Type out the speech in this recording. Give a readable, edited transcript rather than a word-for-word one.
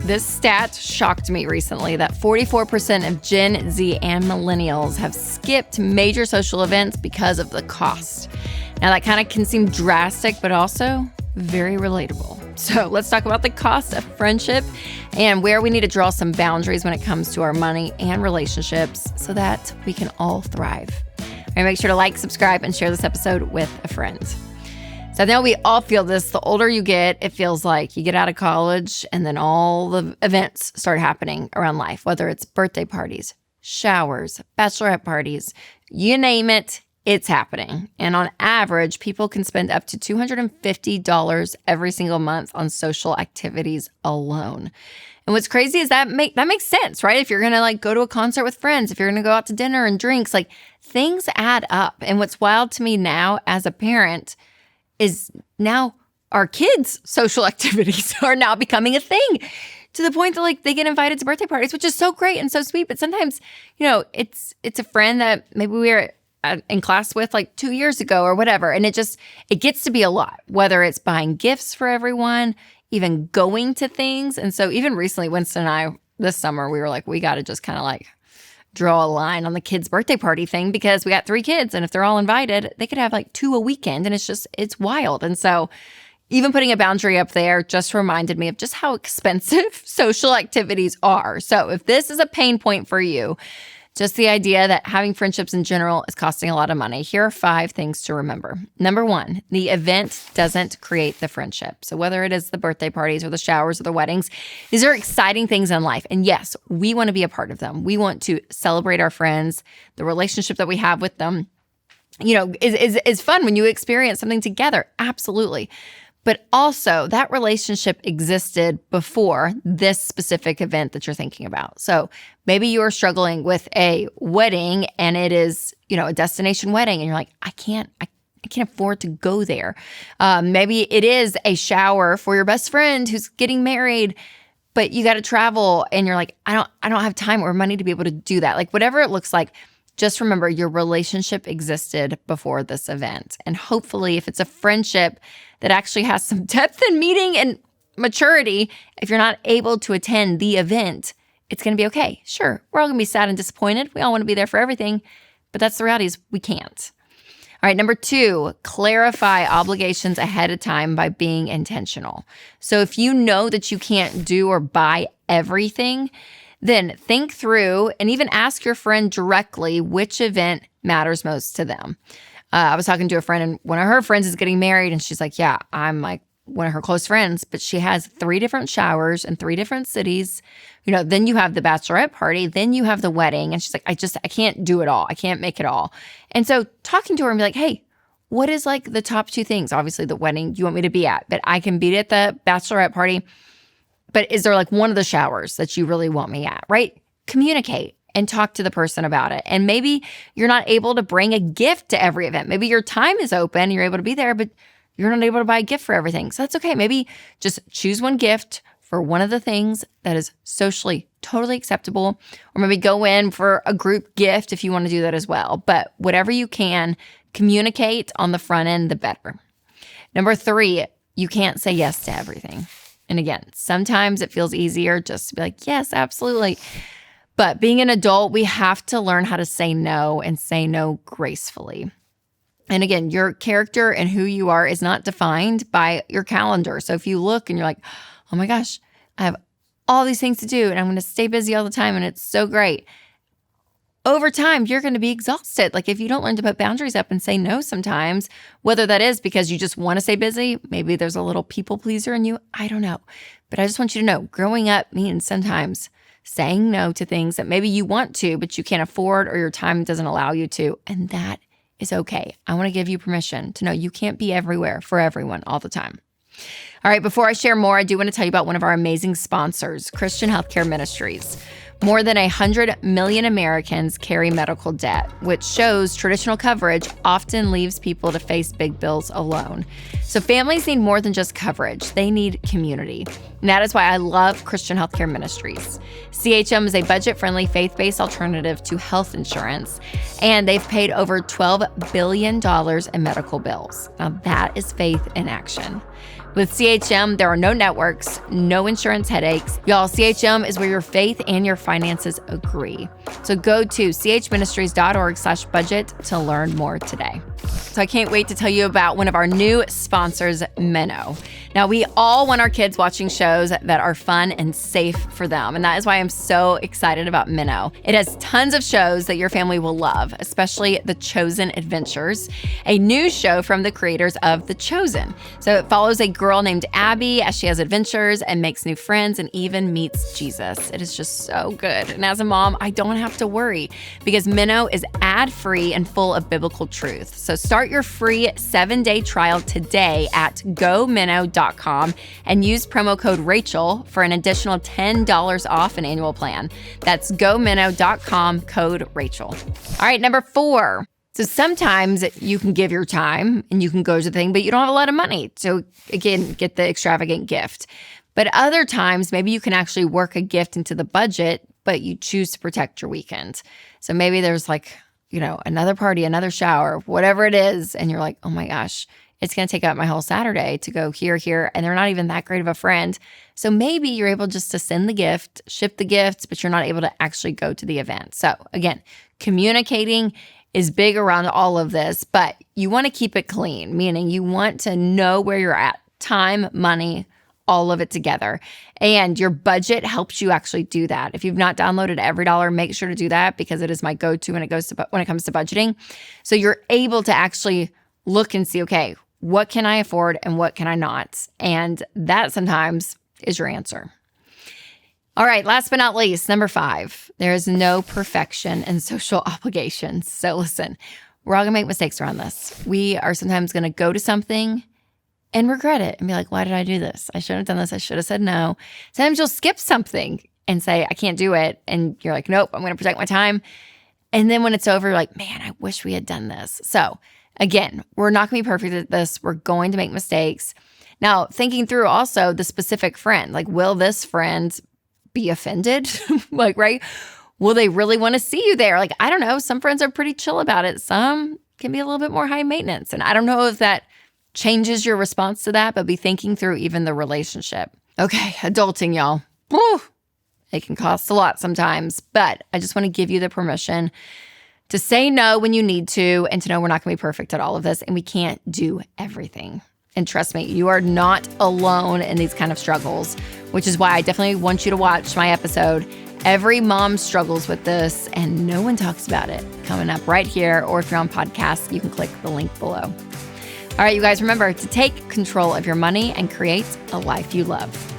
This stat shocked me recently that 44% of Gen Z and millennials have skipped major social events because of the cost. Now, that kind of can seem drastic, but also very relatable. So let's talk about the cost of friendship and where we need to draw some boundaries when it comes to our money and relationships so that we can all thrive. All right, make sure to like, subscribe, and share this episode with a friend. So I know we all feel this. The older you get, it feels like you get out of college and then all the events start happening around life, whether it's birthday parties, showers, bachelorette parties, you name it, it's happening. And on average, people can spend up to $250 every single month on social activities alone. And what's crazy is that makes sense, right? If you're going to go to a concert with friends, if you're going to go out to dinner and drinks, things add up. And what's wild to me now as a parent is now our kids' social activities are now becoming a thing to the point that they get invited to birthday parties, which is so great and so sweet. But sometimes, it's a friend that maybe we were in class with 2 years ago or whatever. And it gets to be a lot, whether it's buying gifts for everyone, even going to things. And so even recently, Winston and I, this summer, we were we got to just kind of draw a line on the kids' birthday party thing because we got 3 kids. And if they're all invited, they could have 2 a weekend. And it's wild. And so even putting a boundary up there just reminded me of just how expensive social activities are. So if this is a pain point for you, just the idea that having friendships in general is costing a lot of money, here are 5 things to remember. Number 1, the event doesn't create the friendship. So whether it is the birthday parties or the showers or the weddings, these are exciting things in life. And yes, we want to be a part of them. We want to celebrate our friends, the relationship that we have with them. Is fun when you experience something together. Absolutely. But also, that relationship existed before this specific event that you're thinking about. So maybe you're struggling with a wedding and it is, a destination wedding, and you're like, I can't afford to go there. Maybe it is a shower for your best friend who's getting married, but you got to travel, and you're like, I don't have time or money to be able to do that. Whatever it looks like. Just remember your relationship existed before this event. And hopefully, if it's a friendship that actually has some depth and meaning and maturity, if you're not able to attend the event, it's going to be okay. Sure, we're all going to be sad and disappointed. We all want to be there for everything, but that's the reality is we can't. All right, number 2, clarify obligations ahead of time by being intentional. So if you know that you can't do or buy everything, then think through and even ask your friend directly which event matters most to them. I was talking to a friend, and one of her friends is getting married, and she's like, yeah, I'm one of her close friends, but she has 3 different showers in 3 different cities. Then you have the bachelorette party, then you have the wedding. And she's like, I can't do it all. I can't make it all. And so talking to her and be like, hey, what is the top 2 things? Obviously the wedding you want me to be at, but I can be at the bachelorette party. But is there one of the showers that you really want me at, right? Communicate and talk to the person about it. And maybe you're not able to bring a gift to every event. Maybe your time is open and you're able to be there, but you're not able to buy a gift for everything. So that's okay. Maybe just choose one gift for one of the things that is socially totally acceptable, or maybe go in for a group gift if you want to do that as well. But whatever you can, communicate on the front end, the better. Number 3, you can't say yes to everything. And again, sometimes it feels easier just to be like, yes, absolutely. But being an adult, we have to learn how to say no and say no gracefully. And again, your character and who you are is not defined by your calendar. So if you look and you're like, oh my gosh, I have all these things to do and I'm going to stay busy all the time and it's so great. Over time, you're going to be exhausted. If you don't learn to put boundaries up and say no sometimes, whether that is because you just want to stay busy, maybe there's a little people pleaser in you, I don't know. But I just want you to know, growing up means sometimes saying no to things that maybe you want to, but you can't afford or your time doesn't allow you to. And that is okay. I want to give you permission to know you can't be everywhere for everyone all the time. All right, before I share more, I do want to tell you about one of our amazing sponsors, Christian Healthcare Ministries. More than 100 million Americans carry medical debt, which shows traditional coverage often leaves people to face big bills alone. So families need more than just coverage. They need community. And that is why I love Christian Healthcare Ministries. CHM is a budget-friendly, faith-based alternative to health insurance, and they've paid over $12 billion in medical bills. Now that is faith in action. With CHM, there are no networks, no insurance headaches. Y'all, CHM is where your faith and your finances agree. So go to chministries.org/budget to learn more today. So I can't wait to tell you about one of our new sponsors, Minnow. Now, we all want our kids watching shows that are fun and safe for them, and that is why I'm so excited about Minnow. It has tons of shows that your family will love, especially The Chosen Adventures, a new show from the creators of The Chosen. So it follows a girl named Abby as she has adventures and makes new friends and even meets Jesus. It is just so good. And as a mom, I don't have to worry because Minnow is ad-free and full of biblical truth. So start your free 7-day trial today at gominnow.com and use promo code Rachel for an additional $10 off an annual plan. That's gominnow.com, code Rachel. All right, number 4. So sometimes you can give your time and you can go to the thing, but you don't have a lot of money. So again, get the extravagant gift. But other times, maybe you can actually work a gift into the budget, but you choose to protect your weekend. So maybe there's another party, another shower, whatever it is. And you're like, oh my gosh, it's going to take up my whole Saturday to go here. And they're not even that great of a friend. So maybe you're able just to send the gift, ship the gift, but you're not able to actually go to the event. So again, communicating is big around all of this, but you want to keep it clean, meaning you want to know where you're at, time, money, all of it together. And your budget helps you actually do that. If you've not downloaded Every Dollar, make sure to do that because it is my go-to when it comes to budgeting. So you're able to actually look and see, okay, what can I afford and what can I not? And that sometimes is your answer. All right, last but not least, number 5, there is no perfection in social obligations. So listen, we're all gonna make mistakes around this. We are sometimes gonna go to something and regret it and be like, why did I do this? I shouldn't have done this. I should have said no. Sometimes you'll skip something and say, I can't do it. And you're like, nope, I'm gonna protect my time. And then when it's over, you're like, man, I wish we had done this. So again, we're not gonna be perfect at this. We're going to make mistakes. Now, thinking through also the specific friend, like, will this friend be offended? Right? Will they really want to see you there? Like, I don't know. Some friends are pretty chill about it. Some can be a little bit more high maintenance. And I don't know if that changes your response to that, but be thinking through even the relationship. Okay, adulting, y'all. Woo! It can cost a lot sometimes, but I just want to give you the permission to say no when you need to and to know we're not going to be perfect at all of this and we can't do everything. And trust me, you are not alone in these kind of struggles, which is why I definitely want you to watch my episode. Every mom struggles with this and no one talks about it. Coming up right here, or if you're on podcasts, you can click the link below. All right, you guys, remember to take control of your money and create a life you love.